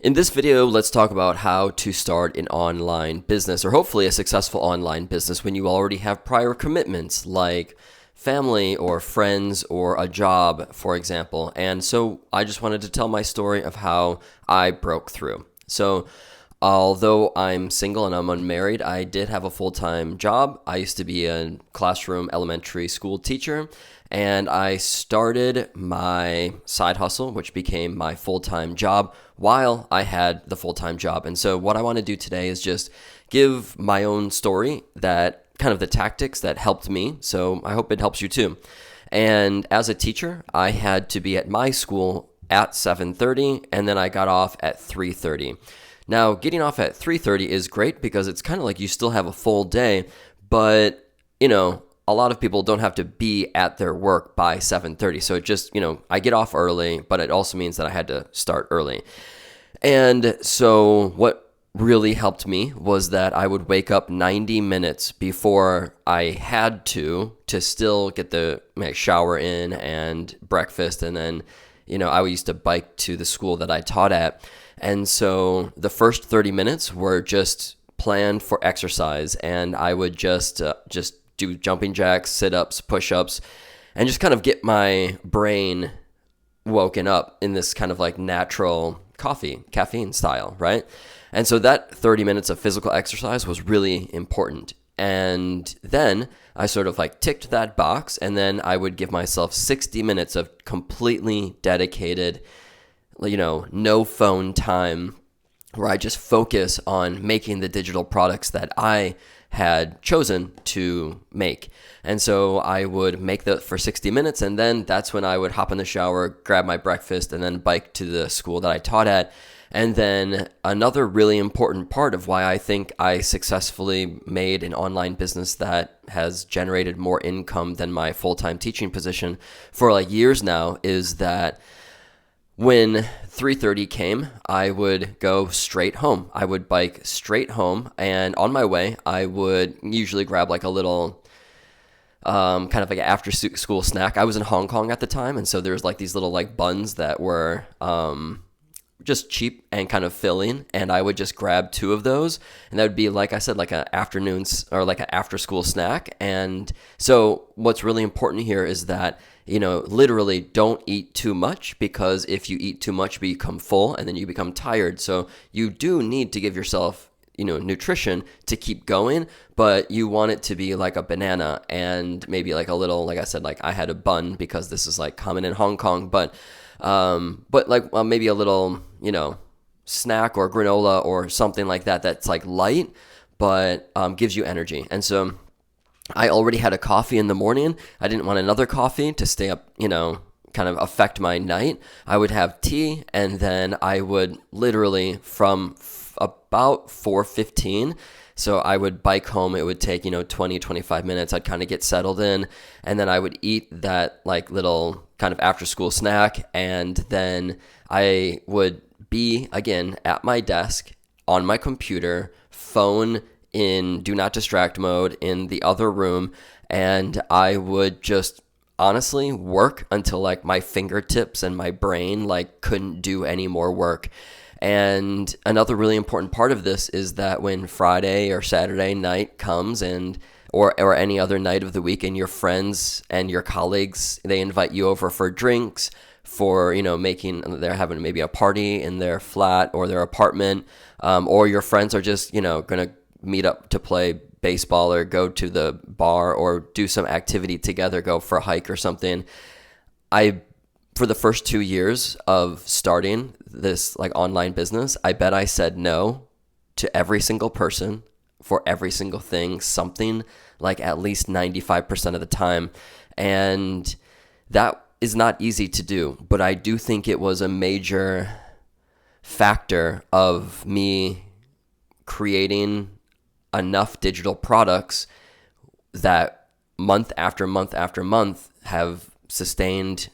In this video, let's talk about how to start an online business, or hopefully a successful online business when you already have prior commitments like family or friends or a job, for example. And so I just wanted to tell my story of how I broke through. So although I'm single and I'm unmarried, I did have a full-time job. I used to be a classroom elementary school teacher, and I started my side hustle, which became my full-time job while I had the full-time job. And so what I want to do today is just give my own story, that kind of the tactics that helped me. So I hope it helps you too. And as a teacher, I had to be at my school at 7:30, and then I got off at 3:30. Now, getting off at 3:30 is great because it's kind of like you still have a full day, but, a lot of people don't have to be at their work by 7:30. So it just, I get off early, but it also means that I had to start early. And so what really helped me was that I would wake up 90 minutes before I had to still get my shower in and breakfast. And then, I used to bike to the school that I taught at. And so the first 30 minutes were just planned for exercise, and I would just do jumping jacks, sit-ups, push-ups, and just kind of get my brain woken up in this kind of like natural caffeine style, right? And so that 30 minutes of physical exercise was really important. And then I sort of like ticked that box, and then I would give myself 60 minutes of completely dedicated, no phone time, where I just focus on making the digital products that I had chosen to make. And so I would make that for 60 minutes, and then that's when I would hop in the shower, grab my breakfast, and then bike to the school that I taught at. And then another really important part of why I think I successfully made an online business that has generated more income than my full-time teaching position for like years now is that when 3:30 came, I would go straight home. I would bike straight home, and on my way, I would usually grab like a little kind of like an after-school snack. I was in Hong Kong at the time, and so there's like these little like buns that were just cheap and kind of filling, and I would just grab two of those, and that would be, like I said, like an afternoons or like an after-school snack. And so what's really important here is that literally don't eat too much, because if you eat too much, you become full and then you become tired. So you do need to give yourself, nutrition to keep going, but you want it to be like a banana and maybe like a little, like I said, like I had a bun because this is like common in Hong Kong, but like maybe a little, snack or granola or something like that that's like light, but gives you energy. And so I already had a coffee in the morning. I didn't want another coffee to stay up, kind of affect my night. I would have tea, and then I would literally from about 4:15, so I would bike home. It would take, 20, 25 minutes. I'd kind of get settled in, and then I would eat that like little kind of after school snack, and then I would be again at my desk on my computer, phone in do not distract mode in the other room, and I would just honestly work until like my fingertips and my brain like couldn't do any more work. And another really important part of this is that when Friday or Saturday night comes, and or any other night of the week, and your friends and your colleagues, they invite you over for drinks, for they're having maybe a party in their flat or their apartment, or your friends are just gonna meet up to play baseball or go to the bar or do some activity together, go for a hike or something. For the first 2 years of starting this like online business, I bet I said no to every single person for every single thing, something like at least 95% of the time. And that is not easy to do, but I do think it was a major factor of me creating enough digital products that month after month after month have sustained,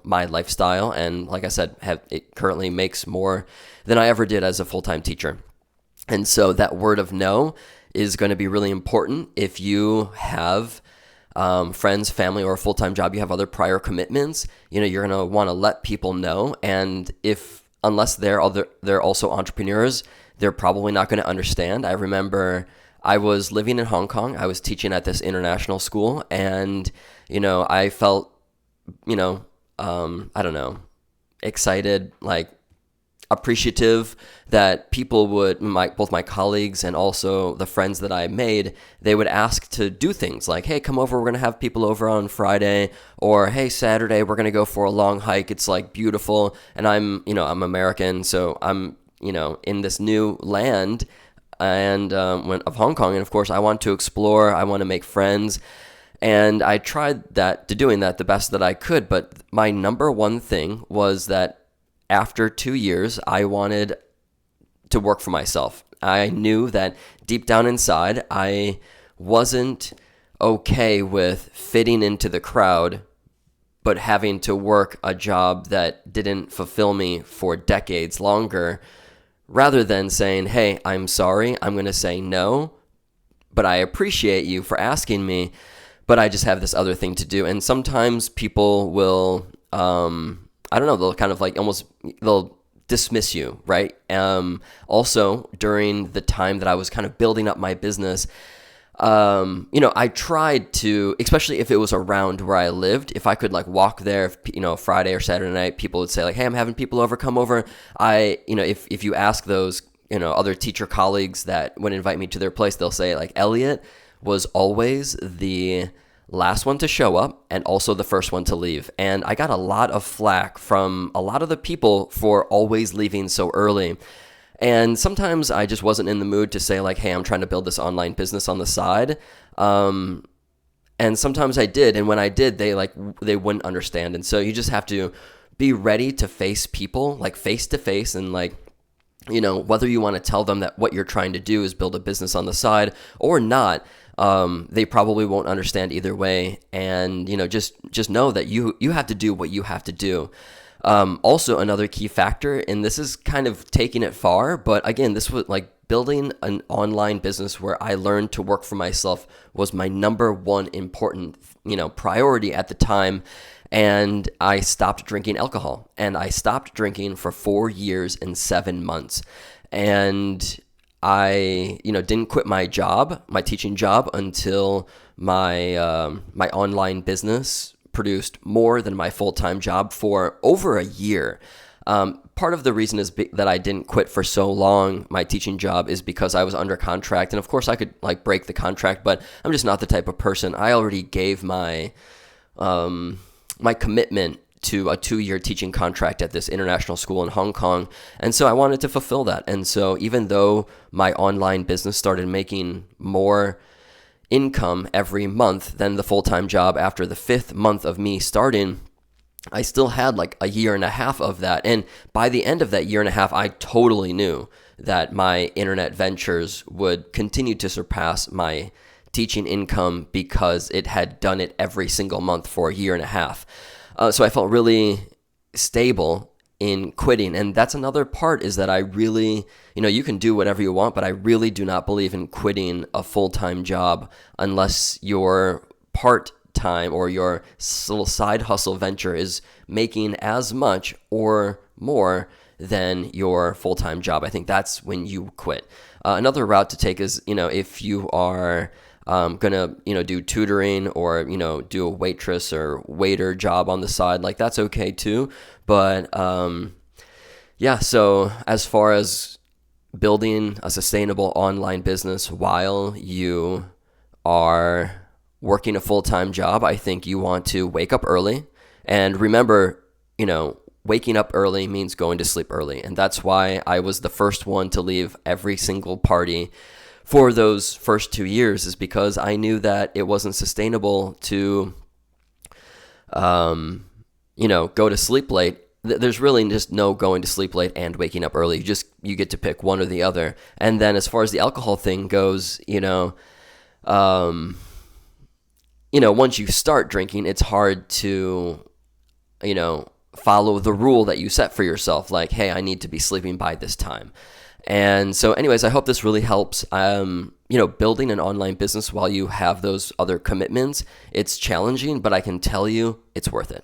my lifestyle. And like I said, it currently makes more than I ever did as a full-time teacher. And so that word of no is going to be really important. If you have friends, family, or a full-time job, you have other prior commitments, you're going to want to let people know. And if unless they're also entrepreneurs, they're probably not going to understand. I remember I was living in Hong Kong. I was teaching at this international school, and I felt, I don't know, excited, like appreciative that people would, both my colleagues and also the friends that I made, they would ask to do things like, hey, come over, we're going to have people over on Friday, or hey, Saturday, we're going to go for a long hike. It's like beautiful. And I'm American, so I'm, in this new land and of Hong Kong. And of course, I want to explore, I want to make friends. And I tried doing that the best that I could. But my number one thing was that after 2 years, I wanted to work for myself. I knew that deep down inside, I wasn't okay with fitting into the crowd, but having to work a job that didn't fulfill me for decades longer, rather than saying, hey, I'm sorry, I'm going to say no, but I appreciate you for asking me, but I just have this other thing to do. And sometimes people will, I don't know, they'll kind of like they'll dismiss you, right? Also, during the time that I was kind of building up my business, I tried to, especially if it was around where I lived, if I could like walk there, Friday or Saturday night, people would say like, hey, I'm having people over, come over. If you ask those, other teacher colleagues that would invite me to their place, they'll say like, Elliot was always the last one to show up and also the first one to leave. And I got a lot of flack from a lot of the people for always leaving so early. And sometimes I just wasn't in the mood to say like, hey, I'm trying to build this online business on the side. And sometimes I did. And when I did, they wouldn't understand. And so you just have to be ready to face people like face to face, and like, whether you want to tell them that what you're trying to do is build a business on the side or not, they probably won't understand either way. And, just know that you have to do what you have to do. Also, another key factor, and this is kind of taking it far, but again, this was like building an online business where I learned to work for myself was my number one important, priority at the time. And I stopped drinking alcohol, and I stopped drinking for 4 years and 7 months. And I, didn't quit my job, my teaching job, until my my online business produced more than my full-time job for over a year. Part of the reason is that I didn't quit for so long, my teaching job, is because I was under contract. And of course I could like break the contract, but I'm just not the type of person. I already gave my my commitment to a 2-year teaching contract at this international school in Hong Kong. And so I wanted to fulfill that. And so even though my online business started making more income every month than the full-time job, after the 5th month of me starting, I still had like a year and a half of that. And by the end of that year and a half, I totally knew that my internet ventures would continue to surpass my teaching income because it had done it every single month for a year and a half. So I felt really stable in quitting. And that's another part, is that I really, you can do whatever you want, but I really do not believe in quitting a full-time job unless your part-time or your little side hustle venture is making as much or more than your full-time job. I think that's when you quit. Another route to take is, if you are gonna, do tutoring or, do a waitress or waiter job on the side, like that's okay too. But, yeah, so as far as building a sustainable online business while you are working a full-time job, I think you want to wake up early. And remember, waking up early means going to sleep early. And that's why I was the first one to leave every single party for those first 2 years, is because I knew that it wasn't sustainable to, go to sleep late. There's really just no going to sleep late and waking up early. You get to pick one or the other. And then as far as the alcohol thing goes, once you start drinking, it's hard to, follow the rule that you set for yourself. Like, hey, I need to be sleeping by this time. And so anyways, I hope this really helps. Building an online business while you have those other commitments, it's challenging, but I can tell you it's worth it.